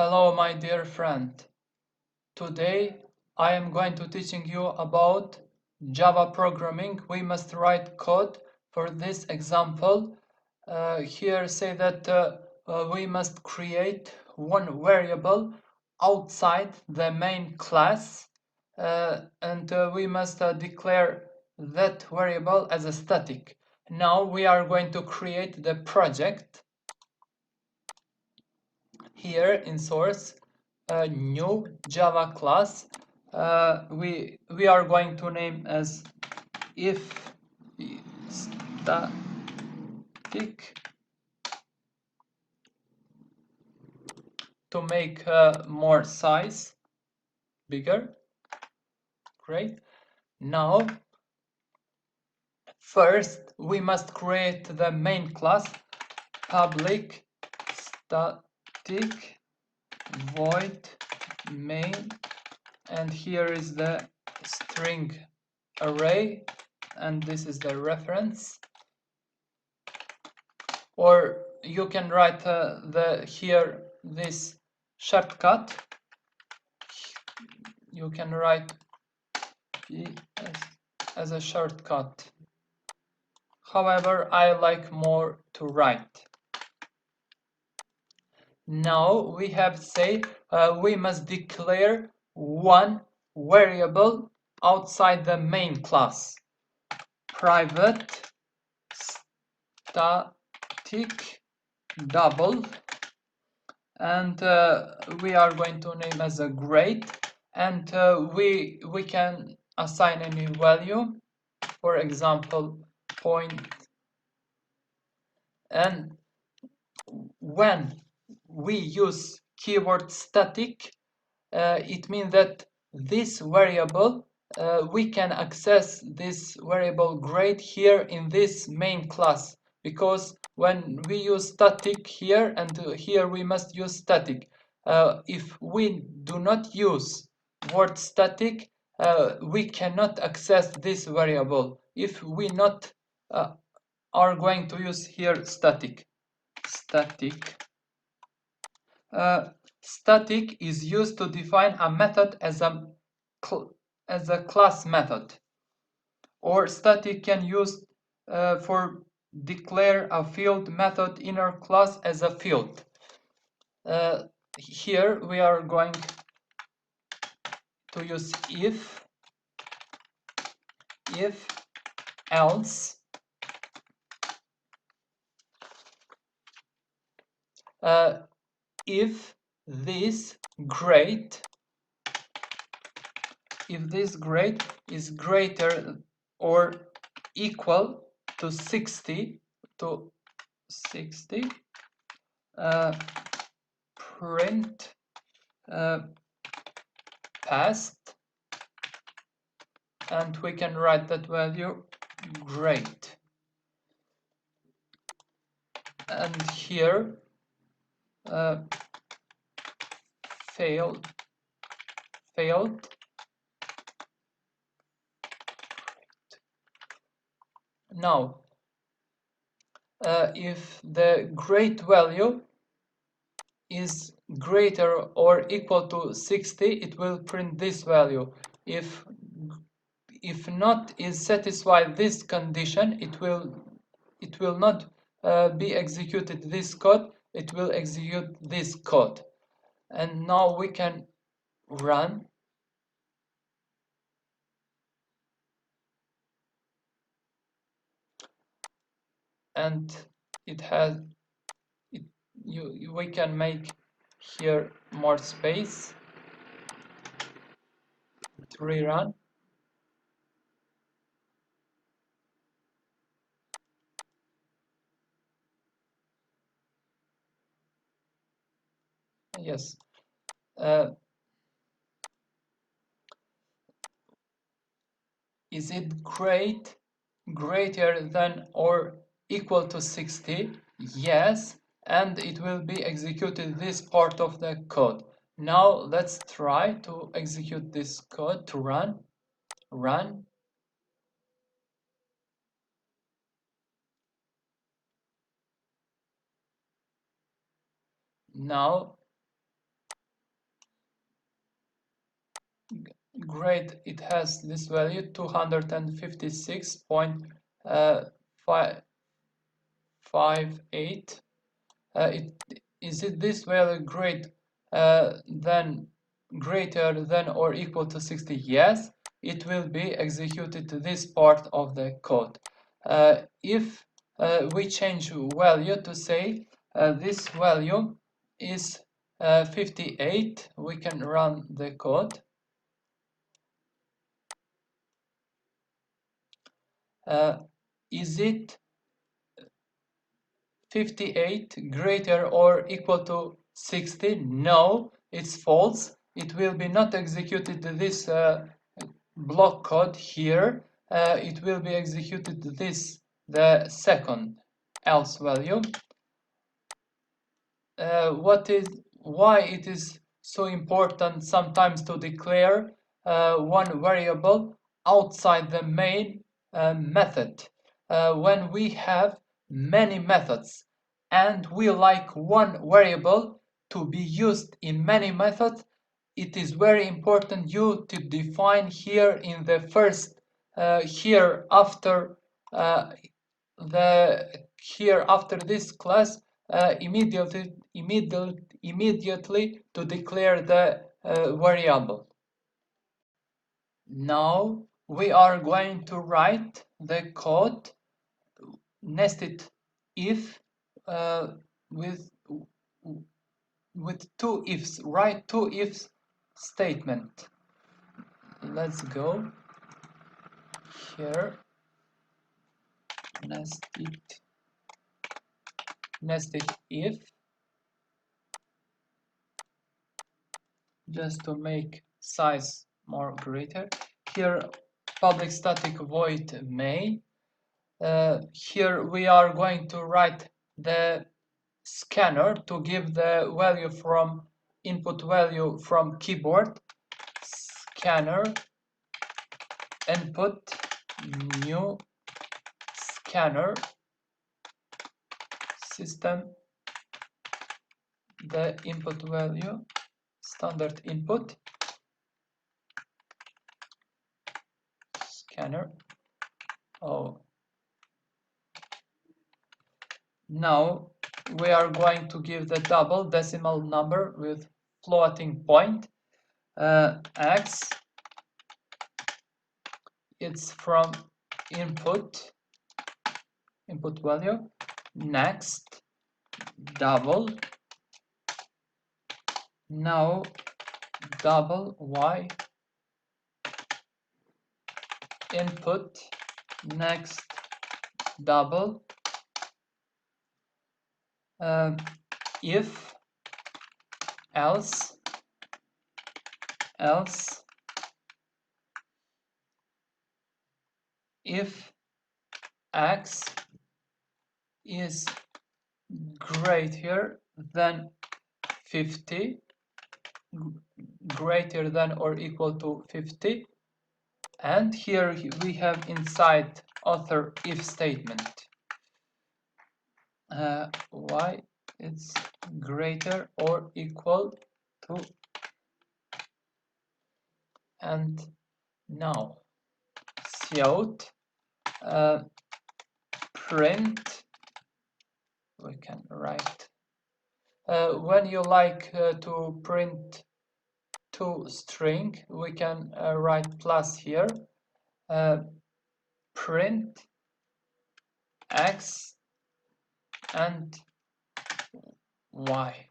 Hello, my dear friend. Today I am going to teaching you about Java programming. We must write code for this example. Here say that we must create one variable outside the main class and we must declare that variable as a static. Now we are going to create the project. Here in source, a new Java class. We are going to name as if static to make more size bigger. Great. Now first we must create the main class public static void main, and here is the string array, and this is the reference. Or you can write here this shortcut. You can write as a shortcut. However, I like more to write. Now we have say we must declare one variable outside the main class. Private static double, and we are going to name as a grade, and we can assign any value, for example point. And when we use keyword static, it means that this variable we can access this variable grade here in this main class, because when we use static here and here we must use static. If we do not use word static, we cannot access this variable if we not are going to use here static. Static is used to define a method as a class method, or static can use for declare a field method in our class as a field. Here we are going to use if else. If this grade is greater or equal to 60, print passed, and we can write that value great. And here failed. Now if the grade value is greater or equal to 60, it will print this value. If not is satisfied this condition, it will not be executed this code, it will execute this code. And now we can run. And we can make here more space to rerun. Yes. Is it greater than or equal to 60? Yes, and it will be executed this part of the code. Now let's try to execute this code to run. Now great, it has this value 256.58. Is it this value greater than or equal to 60? Yes, it will be executed to this part of the code. If we change value to say this value is 58, we can run the code. Is it 58 greater or equal to 60? No, it's false. It will be not executed to this block code here. It will be executed to this, the second else value. Why it is so important sometimes to declare one variable outside the main method. When we have many methods and we like one variable to be used in many methods, it is very important you to define here in the first here after this class immediately to declare the variable. Now we are going to write the code nested if with two ifs. Write two ifs statement. Let's go here. Nested if, just to make size more greater. Here public static void main. Here we are going to write the scanner to give the value from input value from keyboard. Scanner input new scanner system, the input value standard input scanner. Now we are going to give the double decimal number with floating point. X, it's from input value. Next, double. Now double Y input. Next, double. If else if X is greater than 50, greater than or equal to 50, and here we have inside author if statement. Y it's greater or equal to, and now cout print, we can write when you like to print to string, we can write plus here, print X and Y,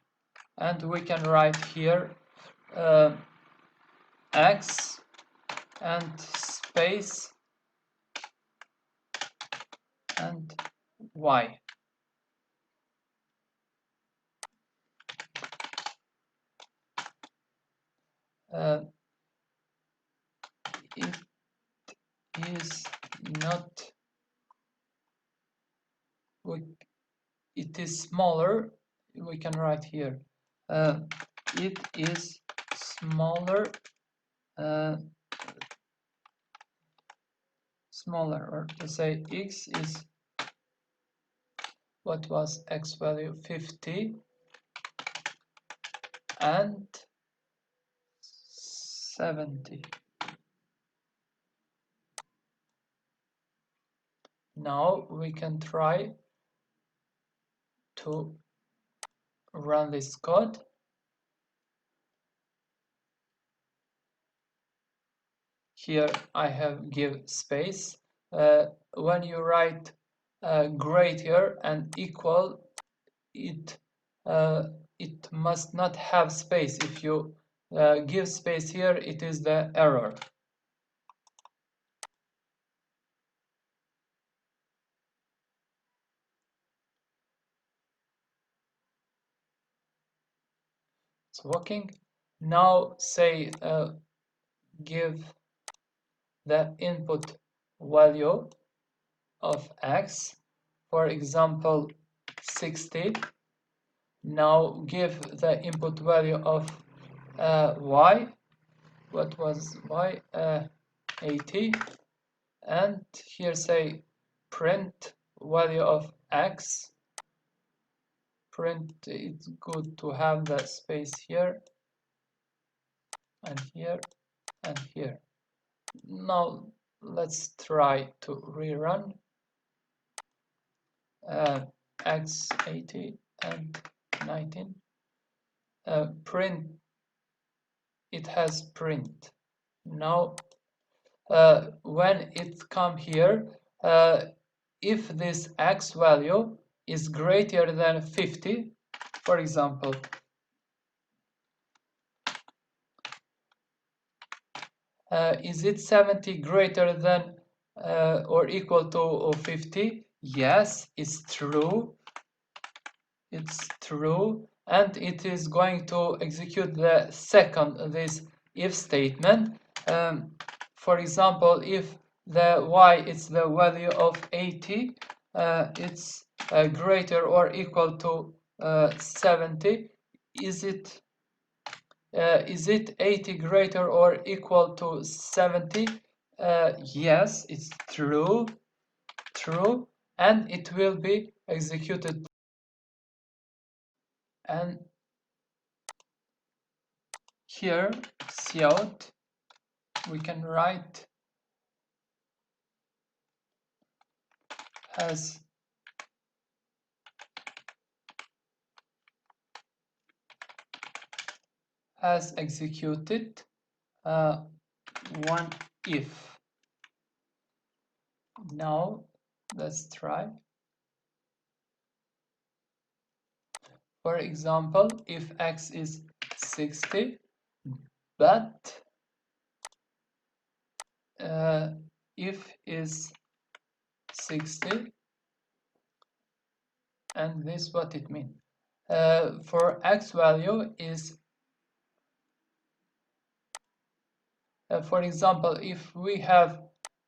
and we can write here X and space and Y. It is not, it is smaller, we can write here it is smaller or to say X is, what was X value, 50 and 70. Now we can try to run this code. Here I have give space. When you write greater and equal, it must not have space. If you give space here, it is the error. It's working. Now say give the input value of x, for example 60. Now give the input value of y. What was y? 80. And here say print value of x. Print, it's good to have the space here and here and here. Now let's try to rerun x 80 and 19. Print, it has print. Now when it come here, if this x value is greater than 50, for example, is it 70 greater than or equal to 50? Yes, it's true. It's true, and it is going to execute the second this if statement. For example, if the y is the value of 80, it's greater or equal to 70. Is it 80 greater or equal to 70? Yes, it's true, and it will be executed. And here, cout, we can write has executed one if. Now let's try. For example, if x is 60, but if is 60, and this what it means. For x value is, for example, if we have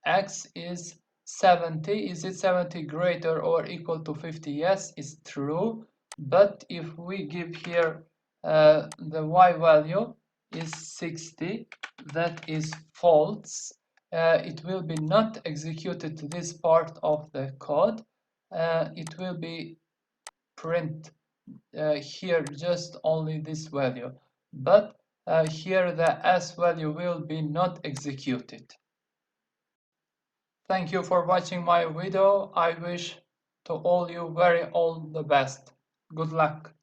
x is 70, is it 70 greater or equal to 50? Yes, it's true. But if we give here the y value is 60, that is false. It will be not executed to this part of the code. It will be print here just only this value, but here the s value will be not executed. Thank you for watching my video. I wish to all you all the best. Good luck.